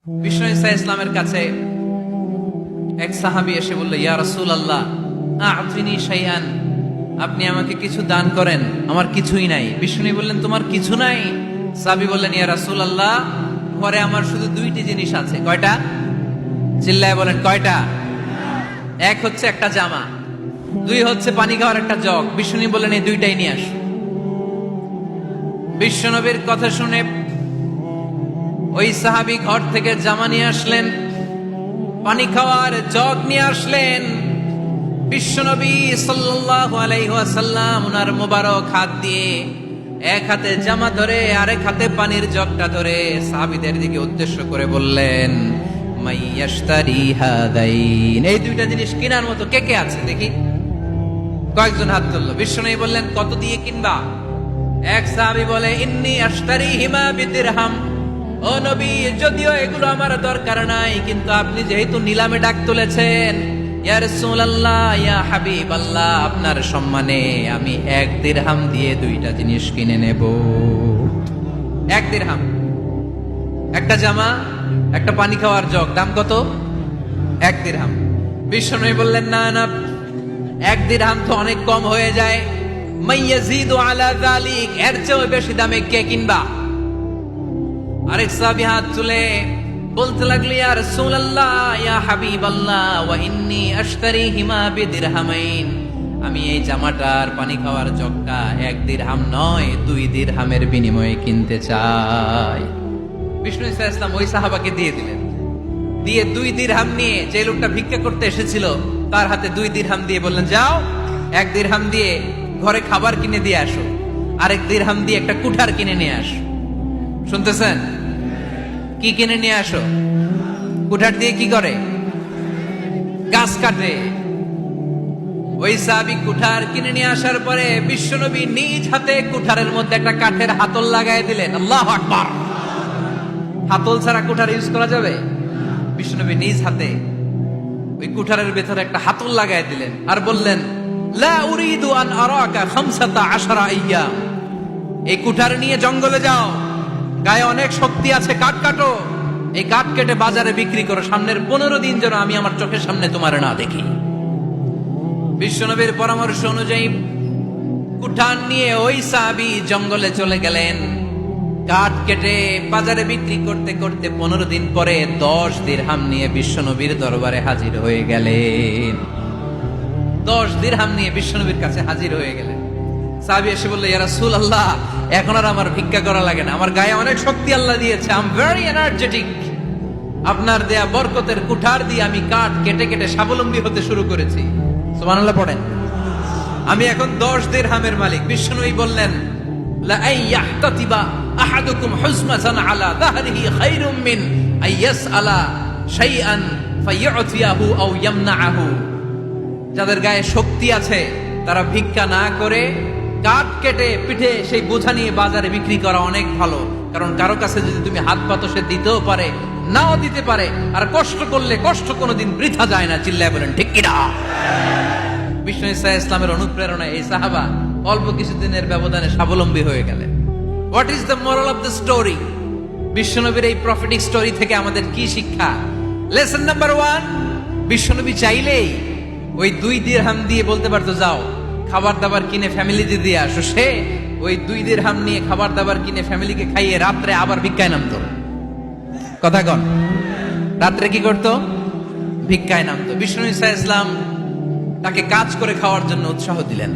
বিষ্ণু ইসা ইসলামের কাছে এক সাহাবী এসে বলল, ইয়া রাসূলুল্লাহ আ'তিনি শাইআন, আপনি আমাকে কিছু দান করেন, আমার কিছুই নাই। বিষ্ণু বললেন, তোমার কিছু নাই? সাহাবী বললেন, ইয়া রাসূলুল্লাহ ঘরে আমার শুধু দুইটি জিনিস আছে। কয়টা? চিল্লায় বলেন, কয়টা? এক হচ্ছে একটা জামা, দুই হচ্ছে পানি খাওয়ার একটা জগ। বিষ্ণু বললেন, এই দুইটাই নিয়ে আস। বিশ্বনবীর কথা শুনে ওই সাহাবী ঘর থেকে জামা নিয়ে আসলেন, পানি খাওয়ার জগ নিয়ে আসলেন। বিশ্বনবী সাল্লাল্লাহু আলাইহি ওয়াসাল্লাম ওনার মোবারক হাত দিয়ে এক হাতে জামা ধরে আরেক হাতে পানির জগটা ধরে সাহাবীদের দিকে উদ্দেশ্য করে বললেন, মাইয়াশতারি হাদাইন, এই দুইটা জিনিস কেনার মতো কে কে আছে দেখি। কয়েকজন হাত তুললো। বিশ্বনবী বললেন, কত দিয়ে কিনবা? এক সাহাবী বলে, ইন্নী আশতারিহিমা বিদিরহাম, ও নবী যদিও এগুলো আমার দরকার নাই, কিন্তু আপনি যেহেতু নিলামে ডাক তুলেছেন, ইয়া রাসূলুল্লাহ ইয়া হাবিবাল্লাহ, আপনার সম্মানে আমি 1 দিরহাম দিয়ে দুইটা জিনিস কিনে নেব। 1 দিরহাম, একটা জামা, একটা পানি খাওয়ার জগ, দাম কত? 1 দিরহাম। বিশ্বনবী বললেন, না না, 1 দিরহাম তো অনেক কম হয়ে যায়, মাইয়াজিদু আলা যালিক, এর চেয়ে বেশি দামে কে কিনবা? আরেক সাহাবী হাত তুলে বলতে লাগলো, ইয়া রাসূলুল্লাহ ইয়া হাবিবাল্লাহ ওয়া ইন্নী আশতারিহিমা বিদিরহামাইন, আমি এই জামাটার পানি খাওয়ার জগটা 1 দিরহাম নয় 2 দিরহামের বিনিময়ে কিনতে চাই। বিষ্ণু ইসা ইসলাম ওই সাহাবাকে দিয়ে দিলেন। দিয়ে 2 দিরহাম নিয়ে যে লোকটা ভিক্ষা করতে এসেছিল তার হাতে 2 দিরহাম দিয়ে বললেন, যাও 1 দিরহাম দিয়ে ঘরে খাবার কিনে দিয়ে আসো, আরেক দিরহাম দিয়ে একটা কুঠার কিনে নিয়ে আসো। শুনতেছেন? কি কিনে নিয়ে আসো? কুঠার দিয়ে কি করে? গাছ কাটে। ওই সাহাবী কুঠার কিনে নিয়ে আসার পরে বিশ্বনবী নিজ হাতে কুঠারের মধ্যে একটা কাঠের হাতল লাগাই দিলেন। আল্লাহু আকবার! হাতল ছাড়া কুঠার ইউজ করা যাবে? বিশ্বনবী নিজ হাতে ওই কুঠারের ভেতরে একটা হাতল লাগাই দিলেন আর বললেন, লা উরিদু আন আরাকা 15 আইয়াম, এই কুঠার নিয়ে জঙ্গলে যাও, গায়ে অনেক শক্তি আছে, কাঠ কাটো, এই কাঠ কেটে বাজারে বিক্রি করো, সামনের 15 দিন যেন আমি আমার চোখের সামনে তোমার না দেখি। বিশ্বনবীর পরামর্শ অনুযায়ী কুঠার নিয়ে ওই সাহাবী জঙ্গলে চলে গেলেন। কাঠ কেটে বাজারে বিক্রি করতে করতে 15 দিন পরে 10 দিরহাম নিয়ে বিশ্বনবীর দরবারে হাজির হয়ে গেলেন। 10 দিরহাম নিয়ে বিশ্বনবীর কাছে হাজির হয়ে গেলেন। সাহাবী এসে বলল, ইয়া রাসূলুল্লাহ এখন আর আমার ভিক্ষা করা লাগে না, আমার গায়ে অনেক শক্তি আল্লাহ দিয়েছে, আই এম ভেরি এনার্জেটিক, আপনার দেয়া বরকতের কুঠার দিয়ে আমি কাঠ কেটে কেটে স্বাবলম্বী হতে শুরু করেছি। সুবহানাল্লাহ পড়েন। আমি এখন 10 দিরহামের মালিক। বিশ্বনবী বললেন, লা আইয়াহতাতিবা আহাদুকুম হুজমাতান আলা যাহরিহি খায়রুম মিন আইয়াসআলা শাইআন ফায়ু'তিয়াহু আও ইয়ামনাহু, যাদের গায়ে শক্তি আছে তারা ভিক্ষা না করে কাঠ কেটে পিঠে সেই বোঝা নিয়ে বাজারে বিক্রি করা অনেক ভালো। কারণ কারো কাছে যদি তুমি হাত পাতো, সে দিতেও পারে নাও দিতে পারে, আর কষ্ট করলে কষ্ট কোনোদিন বৃথা যায় না। চিল্লায় বলেন ঠিক কিনা? বিষ্ণু ইসা ইসলামের অনুপ্রেরণায় এই সাহাবা অল্প কিছুদিনের ব্যবধানে স্বাবলম্বী হয়ে গেলেন। What is the moral of the story? বিশ্বনবীর এই প্রফেটিক স্টোরি থেকে আমাদের কি শিক্ষা? লেসন নাম্বার 1, বিশ্বনবী চাইলেই ওই 2 দিরহাম দিয়ে বলতে পারতো, যাও খাবার দাবার কিনে ফ্যামিলিতে দিয়ে আসো। সে ওই 2 দিরহাম নিয়ে খাবার দাবার কিনে ফ্যামিলিকে খাইয়ে রাত্রে আবার ভিক্ষায় নামতো। কথা কন, রাত্রে কি করতো? ভিক্ষায় নামতো। বিষ্ণু ইসা ইসলাম তাকে কাজ করে খাওয়ার জন্য উৎসাহ দিলেন।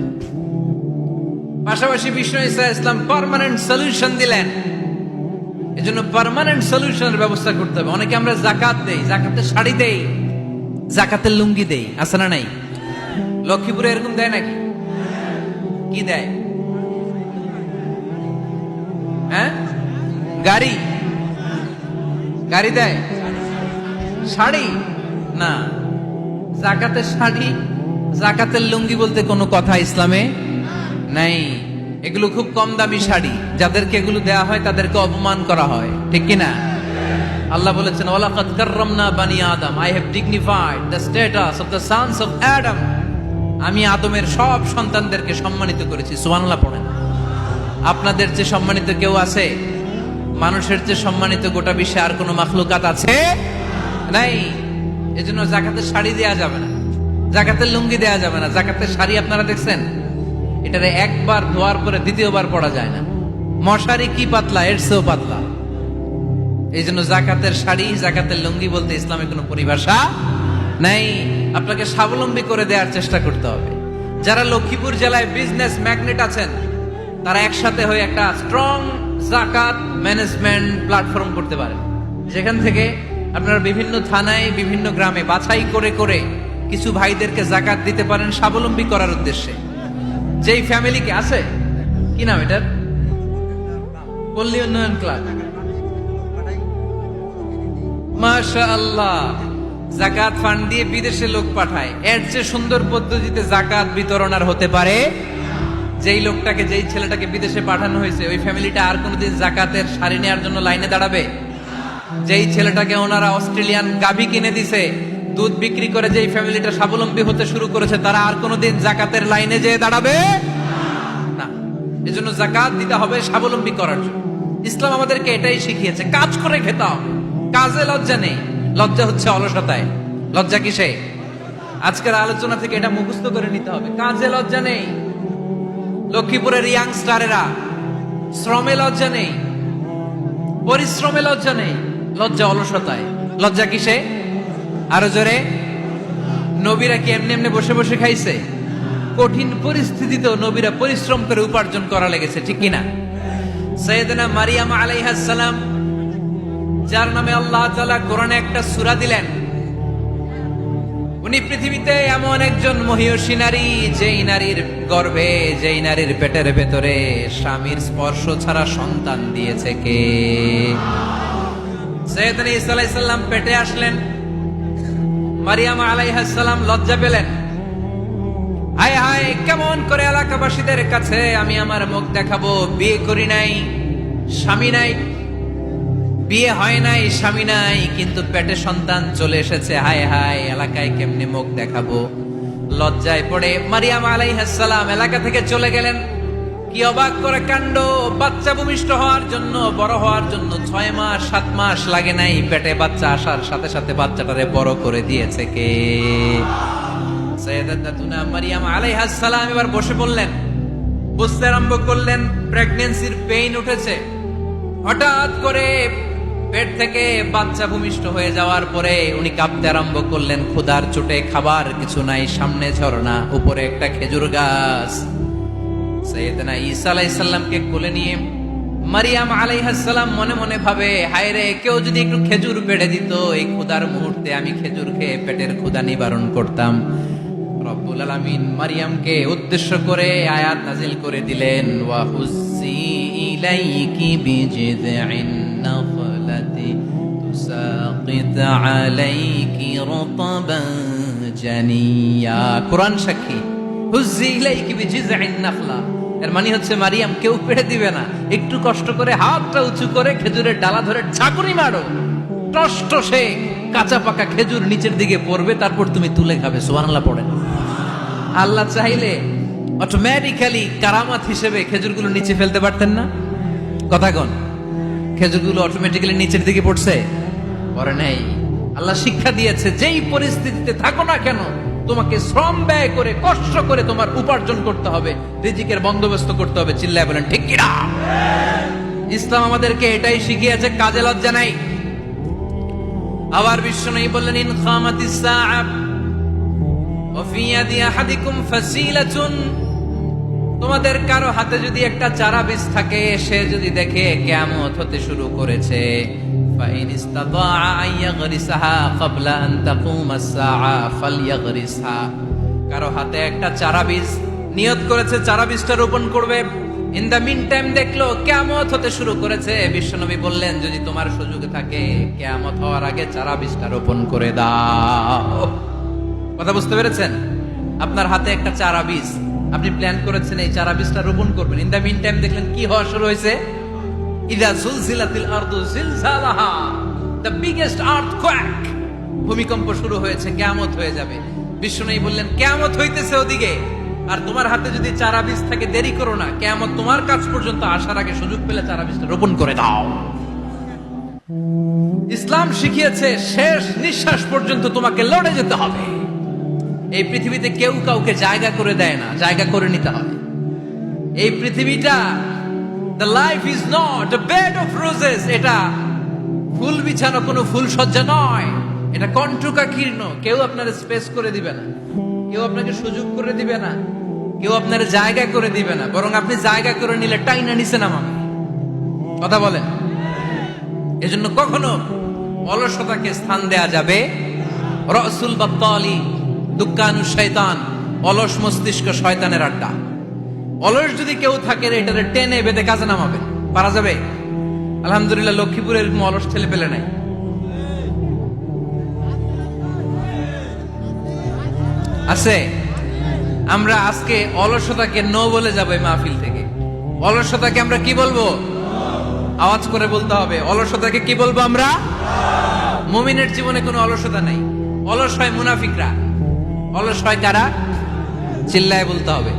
পাশাপাশি বিষ্ণু ইসা ইসলাম পার্মানেন্ট সলিউশন দিলেন। এজন্য পার্মানেন্ট সলিউশনের ব্যবস্থা করতে হবে। অনেকে আমরা যাকাত দেই, যাকাতের শাড়ি দেই, যাকাতের লুঙ্গি দেই, আছে না নাই? লক্ষ্মীপুরে এরকম দেয় নাকি? কি দেয়? হ্যাঁ, গাড়ি, গাড়ি দেয়, শাড়ি না। যাকাতের শাড়ি, যাকাতের লুঙ্গি বলতে কোনো কথা ইসলামে নাই। এগুলো খুব কম দামি শাড়ি, যাদেরকে এগুলো দেয়া হয় তাদেরকে অপমান করা হয়, ঠিক কিনা? আল্লাহ বলেছেন, ওয়ালাকাদ কাররামনা বানি আদম, I have dignified the status of the sons of Adam, আমি আদমের সব সন্তানদেরকে সম্মানিত করেছি। সুবহানাল্লাহ পড়েন। আপনাদের যে সম্মানিত কেউ আছে? মানুষের চেয়ে সম্মানিত গোটা বিশ্বে আর কোনো মাখলুকাত আছে নাই। এজন্য জাকাতের শাড়ি দেয়া যাবে না, জাকাতের লুঙ্গি দেয়া যাবে না। জাকাতের শাড়ি আপনারা দেখছেন, এটারে একবার ধোয়ার পরে দ্বিতীয়বার পরা যায় না। মশারি কি পাতলা, এর চেয়েও পাতলা। এই জন্য জাকাতের শাড়ি, জাকাতের লুঙ্গি বলতে ইসলামে কোনো পরিভাষা নাই। আপনাকে স্বাবলম্বী করে দেওয়ার চেষ্টা করতে হবে। যারা লক্ষ্মীপুর জেলায় বিজনেস ম্যাগনেট আছেন, তারা একসাথে হয়ে একটা স্ট্রং জাকাত ম্যানেজমেন্ট প্ল্যাটফর্ম করতে পারেন, যেখান থেকে আপনারা বিভিন্ন থানায়, বিভিন্ন গ্রামে বাছাই করে করে কিছু ভাইদেরকে জাকাত দিতে পারেন স্বাবলম্বী করার উদ্দেশ্যে। যেই ফ্যামিলিকে আছে, কি নাম এটার, পল্লী উন্নয়ন ক্লাব, মাশাআল্লাহ, জাকাত ফান্ড দিয়ে বিদেশে লোক পাঠায়। এর চেয়ে সুন্দর পদ্ধতিতে জাকাত বিতরণ আর হতে পারে? যেই লোকটাকে, যেই ছেলেটাকে বিদেশে পাঠানো হয়েছে, ওই ফ্যামিলিটা আর কোনোদিন জাকাতের শাড়ি নেওয়ার জন্য লাইনে দাঁড়াবে? যেই ছেলেটাকে ওনারা অস্ট্রেলিয়ান গাভী কিনে দিছে, দুধ বিক্রি করে যেই ফ্যামিলিটা স্বাবলম্বী হতে শুরু করেছে, তারা আর কোনোদিন জাকাতের লাইনে যেয়ে দাঁড়াবে না। এজন্য জাকাত দিতে হবে স্বাবলম্বী করার জন্য। ইসলাম আমাদেরকে এটাই শিখিয়েছে, কাজ করে খেতে হবে। কাজে লজ্জা নেই, লজ্জা হচ্ছে অলসতায়। লজ্জা কিসে? আজকের আলোচনা থেকে এটা মুখস্থ করে নিতে হবে, কাজে লজ্জা নেই। লক্ষ্মীপুরের ইয়াংস্টারেরা শ্রমে লজ্জা নেই, পরিশ্রমে লজ্জা নেই, লজ্জা অলসতায়। লজ্জা কিসে? আরো জোরে। নবীরা কি এমনি এমনি বসে বসে খাইছে? কঠিন পরিস্থিতিতেও নবীরা পরিশ্রম করে উপার্জন করা লেগেছে, ঠিক কিনা? সাইয়েদনা মারিয়াম আলাইহিস সালাম, যার নামে আল্লাহ তাআলা কোরআনে একটা সূরা দিলেন, উনি পৃথিবীতে এমন একজন মহিয়সী নারী, যেই নারীর গর্ভে, যেই নারীর পেটের ভেতরে স্বামীর স্পর্শ ছাড়া সন্তান দিয়েছে কে? সাইয়েদনা ঈসা আলাইহিস সালাম পেটে আসলেন। মারিয়াম আলাইহিস সালাম লজ্জা পেলেন। হায় হায়, কেমন করে এলাকাবাসীদের কাছে আমি আমার মুখ দেখাবো? বিয়ে করি নাই, স্বামী নাই, বিয়ে হয় নাই, স্বামী নাই, কিন্তু পেটে সন্তান চলে এসেছে। হায় হায়, এলাকায় কেমনে মুখ দেখাবো? লজ্জায় পড়ে মারিয়াম আলাইহিস সালাম এলাকা থেকে চলে গেলেন। কি অবাক করে কাণ্ড! বাচ্চা ভূমিষ্ঠ হওয়ার জন্য, বড় হওয়ার জন্য 6 মাস 7 মাস লাগে নাই, পেটে বাচ্চা আসার সাথে সাথে বাচ্চাটারে বড় করে দিয়েছে কে? সাইয়েদাতুনা মারিয়াম আলাইহিস সালাম এবার বসে পড়লেন, বুঝতে আরম্ভ করলেন প্রেগন্যান্সির পেইন উঠেছে। হঠাৎ করে পেট থেকে বাচ্চা ভূমিষ্ঠ হয়ে যাওয়ার পরে উনি কাঁপতে আরম্ভ করলেন। ক্ষুধার চোটে খাবার কিছু নাই, সামনে ঝর্ণা, উপরে একটা খেজুর গাছ। সাইয়েদনা ঈসা আলাইহিস সালামকে কোলে নিয়ে মারিয়াম আলাইহিস সালাম মনে মনে ভাবে, হায় রে, কেউ যদি একটু খেজুর পেড়ে দিত, এই ক্ষুধার মুহূর্তে আমি খেজুর খেয়ে পেটের ক্ষুধা নিবারণ করতাম। রব্বুল আলামিন মারিয়ামকে উদ্দেশ্য করে আয়াত নাজিল করে দিলেন, ওয়া হুজ্জি ইলাইকি বিজিযইন নাখলাতি তুসাকিত আলাইকি রতবান জানিয়া। কোরআন সাক্ষী, হুজ্জি ইলাইকি বিজিযইন নাখলা, এর মানে হচ্ছে মারিয়াম, কেউ পেড়ে দিবে না, একটু কষ্ট করে হাতটা উঁচু করে খেজুরের ডালা ধরে ঝাঁকুনি মারো, টসটসে কাঁচা পাকা খেজুর নিচের দিকে পড়বে, তারপর তুমি তুলে খাবে। সুবহানাল্লাহ পড়েন। আল্লাহ চাইলে অটোমেটিক্যালি কারামাত হিসেবে খেজুরগুলো নিচে ফেলতে পারতেন না? কথা কোন? খেজুরগুলো অটোমেটিক্যালি নিচের দিকে পড়ছে? পড়ে নাই। আল্লাহ শিক্ষা দিয়েছে, যেই পরিস্থিতিতে থাকো না কেন, তোমাকে শ্রম ব্যয় করে, কষ্ট করে তোমার উপার্জন করতে হবে, রিজিকের বন্দোবস্ত করতে হবে। চিল্লায় বলেন ঠিক কিনা? ইসলাম আমাদেরকে এটাই শিখিয়েছে, কাজে লজ্জা নাই। আবার বিশ্বনবী বললেন, ইন খামাতিস সাআ ওয়া ফি ইয়াদি আহাদিকুম ফাসিলাতুন, তোমাদের কারো হাতে যদি একটা চারা বীজ থাকে, সে যদি দেখে কিয়ামত হতে শুরু করেছে, ফাইন ইসতাতাআ আন ইয়াগরিসাহা ক্বাবলা আন তাকুমাস সাআ ফালইয়াগরিসহা, কারো হাতে একটা চারা বীজ নিয়ত করেছে, চারা বীজটা রোপণ করবে, ইন দা মিন টাইম দেখলো কিয়ামত হতে শুরু করেছে, বিশ্বনবী বললেন, যদি তোমার সুযোগ থাকে কিয়ামত হওয়ার আগে চারা বীজটা রোপণ করে দাও। কথা বুঝতে পেরেছেন? আপনার হাতে একটা চারা বীজ, আপনি প্ল্যান করেছেন এই চারা বীজটা রোপণ করবেন। ইন দা মিন টাইম দেখলেন কি হওয়া শুরু হয়েছে? ইযা জুলজিলাতিল আরদু জিলজালাহা, দ্য বিগেস্ট আর্থকোয়েক, ভূমিকম্প শুরু হয়েছে, কিয়ামত হয়ে যাবে। বিশ্বনবী বললেন, কিয়ামত হইতেছে ওদিকে, আর তোমার হাতে যদি চারা বীজ থাকে, দেরি করো না, কিয়ামত তোমার কাছ পর্যন্ত আসার আগে সুযোগ পেলে চারা বীজটা রোপণ করে দাও। ইসলাম শিখিয়েছে শেষ নিঃশ্বাস পর্যন্ত তোমাকে লড়ে যেতে হবে। এই পৃথিবীতে কেউ কাউকে জায়গা করে দেয় না, জায়গা করে নিতে হবে। এই পৃথিবীটা, the life is not a bed of roses, এটা ফুল বিছানো কোনো ফুল সজ্জা নয়, এটা কণ্টকাকীর্ণ। কেউ আপনার স্পেস করে দিবে না, কেউ আপনাকে সুযোগ করে দিবে না, কেউ আপনার জায়গা করে দিবে না, বরং আপনি জায়গা করে নিলে টাইনা নিচে নামাবে। কথা বলেন। এজন্য কখনো অলসতাকে স্থান দেয়া যাবে। রসুল বাত্তালি দুক্কানু শয়তান, অলস মস্তিষ্ক শয়তানের আড্ডা। অলস যদি কেউ থাকে এটারে টেনে বেঁধে কাজে নামাবে, পারা যাবে? আলহামদুলিল্লাহ লক্ষ্মীপুরে এরকম অলস ছেলে পেলে নাই। আছে? আমরা আজকে অলসতাকে নো বলে যাবো এই মাহফিল থেকে। অলসতাকে আমরা কি বলবো? আওয়াজ করে বলতে হবে। অলসতাকে কি বলবো আমরা? মুমিনের জীবনে কোনো অলসতা নাই। অলস হয় মুনাফিকরা। অলস হয় কারা? চিল্লায় বলতে হবে।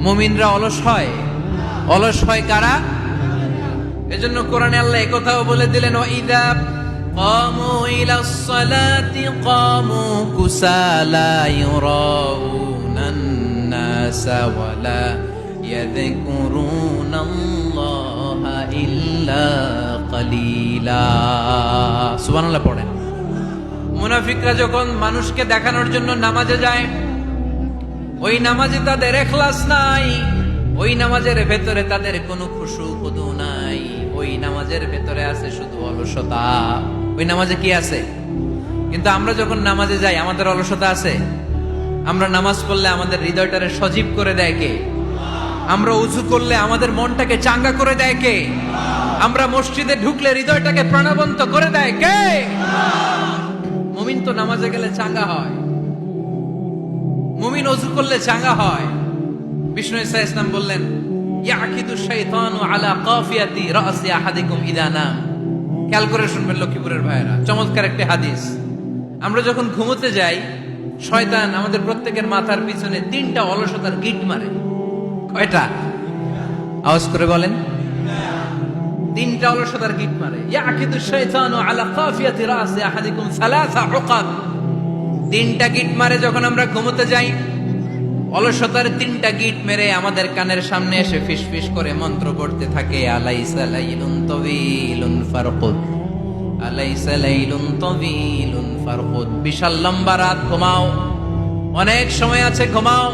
মুমিনরা অলস হয়। অলস হয় কারা? এজন্য কোরআনে আল্লাহ একথাও বলে দিলেন, ওয়াইদা কামু ইলাস সালাতি কামু কুসালা ইউরাউনান নাসা ওয়ালা ইয়াযকুরুনাল্লাহা ইল্লা কালিলা। সুবহানাল্লাহ পড়েন। মুনাফিকরা যখন মানুষকে দেখানোর জন্য নামাজে যায়, ওই নামাজে তাদের ইখলাস নাই, ওই নামাজের ভেতরে তাদের কোনো খুশু খুদু নাই, ওই নামাজের ভেতরে আছে শুধু অলসতা। ওই নামাজে কি আছে? কিন্তু আমরা যখন নামাজে যাই আমাদের অলসতা আছে? আমরা নামাজ পড়লে আমাদের হৃদয়টারে সজীব করে দেয় কে? আমরা উযু করলে আমাদের মনটাকে চাঙ্গা করে দেয় কে? আমরা মসজিদে ঢুকলে হৃদয়টাকে প্রাণবন্ত করে দেয় কে? মুমিন তো নামাজে গেলে চাঙ্গা হয়, মুমিন ওযু করলে চাঙ্গা হয়। বিষ্ণু ঈসা ইসলাম বললেন, ইয়াকিদু শাইতানু আলা কাফিয়াতি রাসি আহাদিকুম ইদা নাম। খেয়াল করে শুনবেন লক্ষ্মীপুরের ভাইয়েরা, চমৎকার একটা হাদিস। আমরা যখন ঘুমোতে যাই, শয়তান আমাদের প্রত্যেকের মাথার পিছনে 3টা অলসতার গিট মারে। কয়টা? আওয়াজ করে বলেন। 3টা অলসতার গিট মারে। ইয়াকিদু শাইতানু আলা কাফিয়াতি রাসি আহাদিকুম সালাসা উকাব। 3টা গিট মারে যখন আমরা ঘুমোতে যাই। অলসতার 3টা গিট মেরে আমাদের কানের সামনে এসে ফিসফিস করে মন্ত্র পড়তে থাকে, আলাইসা লাইলুন তাওয়িলুন ফারকুদ, আলাইসা লাইলুন তাওয়িলুন ফারকুদ। বিশাল লম্বা রাত, ঘুমাও। অনেক সময় আছে, ঘুমাও।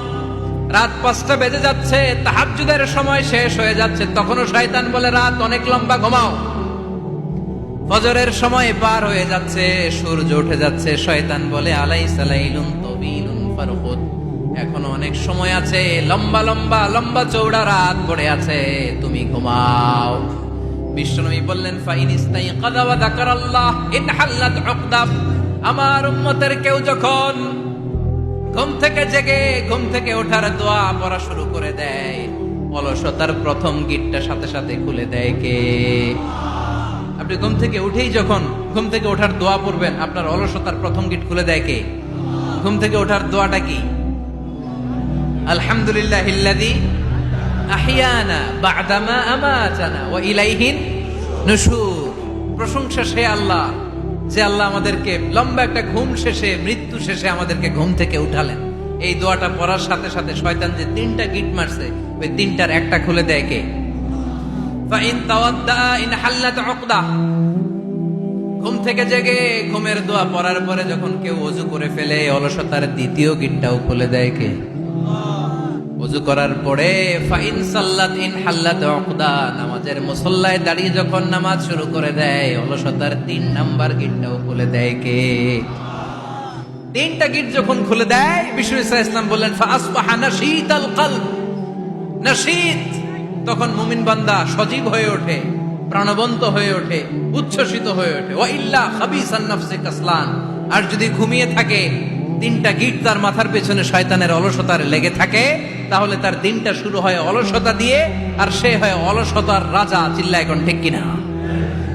রাত 5টা বেজে যাচ্ছে, তাহাজ্জুদের সময় শেষ হয়ে যাচ্ছে, তখনও শয়তান বলে রাত অনেক লম্বা, ঘুমাও। ফজরের সময় পার হয়ে যাচ্ছে, সূর্য উঠে যাচ্ছে, শয়তান বলে আলাইসা লাইলুন তাওয়িলুন ফারকুদ, এখনো অনেক সময় আছে, লম্বা লম্বা লম্বা চৌড়া রাত পড়ে আছে, তুমি ঘুমাও। বিশ্বনবী বললেন, ফাইন ইস্তাইকাযা ওয়া যাকারাল্লাহ ইনহাল্লাত উকদা। আমার উম্মতের কেউ যখন ঘুম থেকে জেগে ঘুম থেকে ওঠার দোয়া পড়া শুরু করে দেয়, অলসতার প্রথম গিটটা সাথে সাথে খুলে দেয় কে? আপনি ঘুম থেকে উঠেই যখন ঘুম থেকে ওঠার দোয়া পড়বেন, আপনার অলসতার প্রথম গিট খুলে দেয় কে? ঘুম থেকে ওঠার দোয়াটা কি? আলহামদুলিল্লাহিল্লাযী আহইয়ানা বা'দামা আমাতানা ওয়া ইলাইহিন নুশুর। প্রশংসা সে আল্লাহ, যে আল্লাহ আমাদেরকে লম্বা একটা ঘুম শেষে, মৃত্যু শেষে আমাদেরকে ঘুম থেকে উঠালেন। এই দোয়াটা পড়ার সাথে সাথে শয়তান যে 3টা গিট মারছে, ওই 3টার একটা খুলে দেয় কে? ফাইন তাওয়াদ্দা ইনহাল্লাত উকদা। ঘুম থেকে জেগে ঘুমের দোয়া পড়ার পরে যখন কেউ ওযু করে ফেলে, অলসতার দ্বিতীয় গিটটাও খুলে দেয় কে? ওযু করার পরে ফাইন সাল্লাত ইনহাল্লাত উকদা, নামাজের মুসল্লায় দাঁড়িয়ে যখন নামাজ শুরু করে দেয়, অলসতার 3 নাম্বার গিটটাও খুলে দেয় কে? 3টা গিট যখন খুলে দেয়, বিষ্ণু ঈসা ইসলাম বললেন, ফাআসবাহা নাশীতাল কলব। নাশীত, তখন মুমিন বান্দা সজীব হয়ে ওঠে, প্রাণবন্ত হয়ে ওঠে, উচ্ছ্বসিত হয়ে ওঠে। ওয়া ইল্লা খাবিসান নাফসি কাসলান। আর যদি ঘুমিয়ে থাকে, 3টা গিট তার মাথার পেছনে শয়তানের অলসতার লেগে থাকে, তাহলে তার দিনটা শুরু হয় অলসতা দিয়ে, আর সে হয় অলসতার রাজা। চিল্লায় এখন ঠিক কিনা?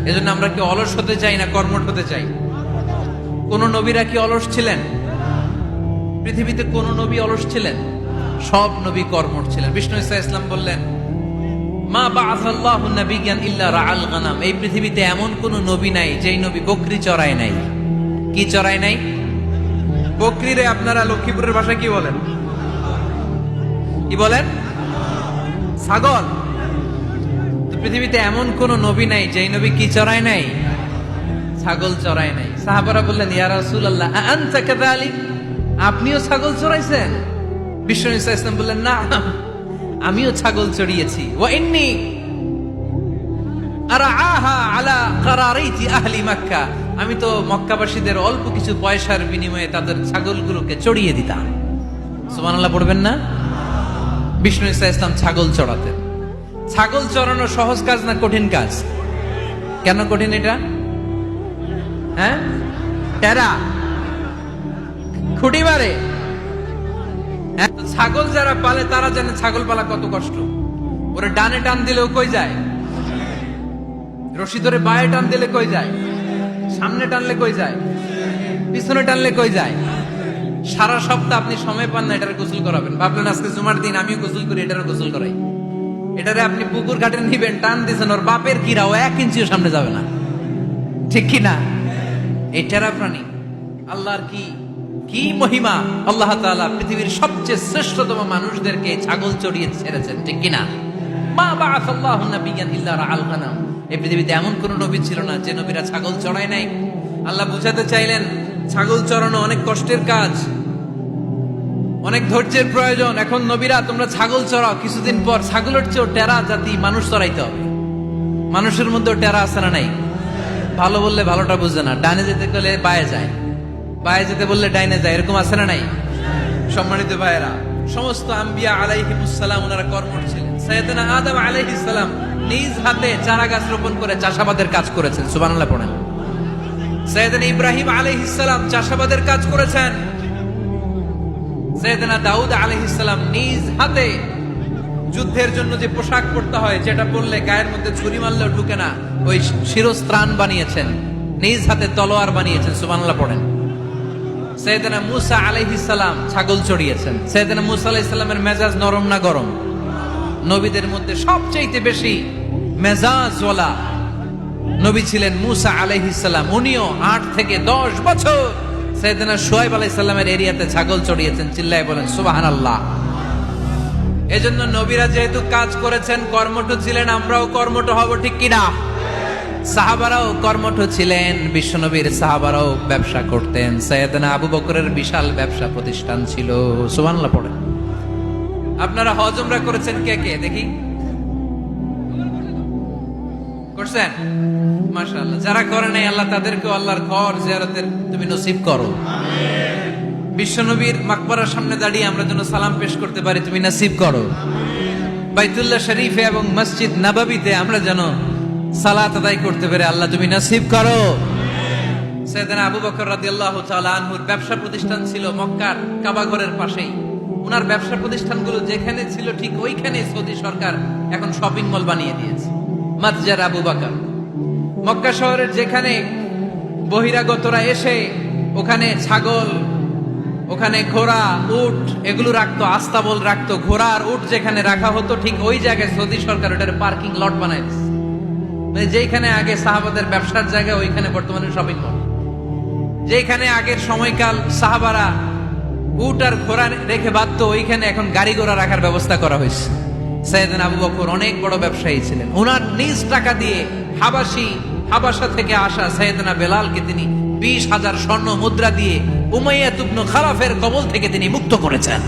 এজন্য আমরা কি অলস হতে চাই না কর্মঠ হতে চাই? কোন নবীরা কি অলস ছিলেন? পৃথিবীতে কোন নবী অলস ছিলেন? সব নবী কর্মঠ ছিলেন। বিষ্ণু ঈসা ইসলাম বললেন, মা বাআসাল্লাহু নাবিয়্যান ইল্লা রাআল গানাম, এই পৃথিবীতে এমন কোন নবী নাই যেই নবী বকরি চড়ায় নাই। কি চড়ায় নাই? বকরিরে আপনারা লক্ষ্মীপুরের ভাষায় কি বলেন? কি বলেন? ছাগল। তো পৃথিবীতে এমন কোন নবী নাই যেই নবী কি চড়ায় নাই? ছাগল চড়ায় নাই। সাহাবারা বললেন, ইয়া রাসূলুল্লাহ আনতা কাযালিক, আপনিও ছাগল চড়াইছেন? বিশ্বনবী সাল্লাল্লাহু আলাইহি ওয়াসাল্লাম বললেন, না, আমিও ছাগল চড়িয়েছি। ওয়া ইন্নী আরআহা আলা কারারাইতি আহলি মক্কা, আমি তো মক্কাবাসীদের অল্প কিছু পয়সার বিনিময়ে তাদের ছাগলগুলোকে চড়িয়ে দিতাম। সুবহানাল্লাহ পড়বেন না? বিষ্ণু ঈসা ইসলাম ছাগল চড়াতেন। ছাগল চড়ানো সহজ কাজ না কঠিন কাজ? কেন কঠিন এটা? হ্যাঁ, টেরা খুঁটি মারে। হ্যাঁ, ছাগল যারা পালে তারা জানে ছাগল পালা কত কষ্ট। ওরা ডানে টান দিলেও কই যায়, রশি ধরে বায়ে টান দিলে কই যায়, সামনে টানলে কই যায়, পিছনে টানলে কই যায়। সারা সপ্তাহ আপনি সময় পান না এটার গোসল করাবেন। ভাবলেন আজকে জুমার দিন আমিও গোসল করি, এটার গোসল করাই। এটারে আপনি পুকুর ঘাটে নিবেন, টান দিয়েছেন, ওর বাপের কিরা ও 1 ইঞ্চিও সামনে যাবে না। ঠিক কি না? এই টেরা প্রাণী আল্লাহর কি কি মহিমা! আল্লাহ তাআলা পৃথিবীর সবচেয়ে শ্রেষ্ঠতম মানুষদেরকে ছাগল চড়িয়ে ছেড়েছেন। ঠিক কি না? মা বাআসাল্লাহু নাবিয়্যান ইল্লা রাআল গানাম, এই পৃথিবীতে এমন কোন নবী ছিল না যে নবীরা ছাগল চড়ায় নাই। আল্লাহ বুঝাতে চাইলেন ছাগল চড়ানো অনেক কষ্টের কাজ, অনেক ধৈর্যের প্রয়োজন। এখন নবীরা তোমরা ছাগল চড়াও, কিছুদিন পর ছাগলের চেয়েও টেরা জাতি মানুষ চড়াইতে হবে। মানুষের মধ্যেও টেরা আছে না নাই? ভালো বললে ভালোটা বুঝে না, ডানে যেতে গেলে বায়ে যায়, বায়ে যেতে বললে ডাইনে যায়, এরকম আছে না নাই? সম্মানিত ভাইয়েরা, সমস্ত আম্বিয়া আলাইহিমুস সালাম ওনারা কর্মঠ ছিলেন। সাইয়েদনা আদম আলাইহিস সালাম নিজ হাতে চারা গাছ রোপণ করে চাষাবাদের কাজ করেছেন। সুবহানাল্লাহ পড়েন। সাইয়েদনা ইব্রাহিম আলাইহিস সালাম চাষাবাদের কাজ করেছেন। সাইয়েদনা দাউদ আলাইহিস সালাম নিজ হাতে যুদ্ধের জন্য যে পোশাক পরতে হয়, যেটা পরলে গায়ের মধ্যে ছুরি মারলেও ঢুকে না, ওই শিরস্ত্রাণ বানিয়েছেন, নিজ হাতে তলোয়ার বানিয়েছেন। সুবহানাল্লাহ পড়েন। সাইয়েদনা মূসা আলাইহিস সালাম ছাগল চড়িয়েছেন। সাইয়েদনা মূসা আলাইহিস সালামের মেজাজ নরম না গরম? নবীদের মধ্যে সবচেয়ে বেশি মেজাজওয়ালা নবী ছিলেন মূসা আলাইহিস সালাম। উনিও 8 থেকে 10 বছর সাইয়েদনা শুআয়ব আলাইহিস সালামের এরিয়াতে ছাগল চড়িয়েছেন। চিল্লায় বলেন সুবহানাল্লাহ। এজন্য নবীরা যেহেতু কাজ করেছেন, কর্মঠ ছিলেন, আমরাও কর্মঠ হব। ঠিক কিনা? সাহাবারাও কর্মঠ ছিলেন, বিশ্বনবীর সাহাবারাও ব্যবসা করতেন। সাইয়েদনা আবু বকরের বিশাল ব্যবসা প্রতিষ্ঠান ছিল। সুবহানাল্লাহ পড়েন। আপনারা হজ উমরা করেছেন কে কে দেখি? করছেন? মাশাআল্লাহ। যারা করে নাই আল্লাহ তাদেরকে আল্লাহর ঘর জিয়ারতের তুমি নসিব করো। বিশ্বনবীর মাকবারার সামনে দাঁড়িয়ে আমরা যেন সালাম পেশ করতে পারি, তুমি নসিব করো। বাইতুল্লাহ শরীফে এবং মসজিদ নববীতে আমরা যেন সালাত আদায় করতে পারি, আল্লাহ তুমি নসিব করো। সাইয়েদনা আবু বকর রাদিয়াল্লাহু তাআলা আনহুর ব্যবসা প্রতিষ্ঠান ছিল মক্কার কাবা ঘরের পাশেই। ওনার ব্যবসা প্রতিষ্ঠানগুলো যেখানে ছিল ঠিক ওইখানে সৌদি সরকার এখন শপিং মল বানিয়ে দিয়েছে। মাতজার আবু বকর। মক্কা শহরের যেখানে বহিরাগতরা এসে ওখানে ছাগল, ওখানে ঘোড়া, উট এগুলো রাখতো, আস্তাবল রাখতো, ঘোড়া আর উট যেখানে রাখা হতো ঠিক ওই জায়গায় সৌদি সরকার ওটার পার্কিং লট বানায় দিয়েছে। মানে যেখানে আগে সাহাবাদের ব্যবসার জায়গা, ওইখানে বর্তমানে শপিং মল। যেখানে আগের সময়কাল সাহাবারা উট আর ঘোড়া রেখে বাঁধত, ওইখানে এখন গাড়ি ঘোড়া রাখার ব্যবস্থা করা হয়েছে। সাইয়েদনা আবু বকর অনেক বড় ব্যবসায়ী ছিলেন। ওনার নিজ টাকা দিয়ে হাবাসা থেকে আসা সাইয়েদনা বেলালকে তিনি 20,000 স্বর্ণ মুদ্রা দিয়ে উমাইয়া ইবনে খালাফের কবল থেকে তিনি মুক্ত করেছেন।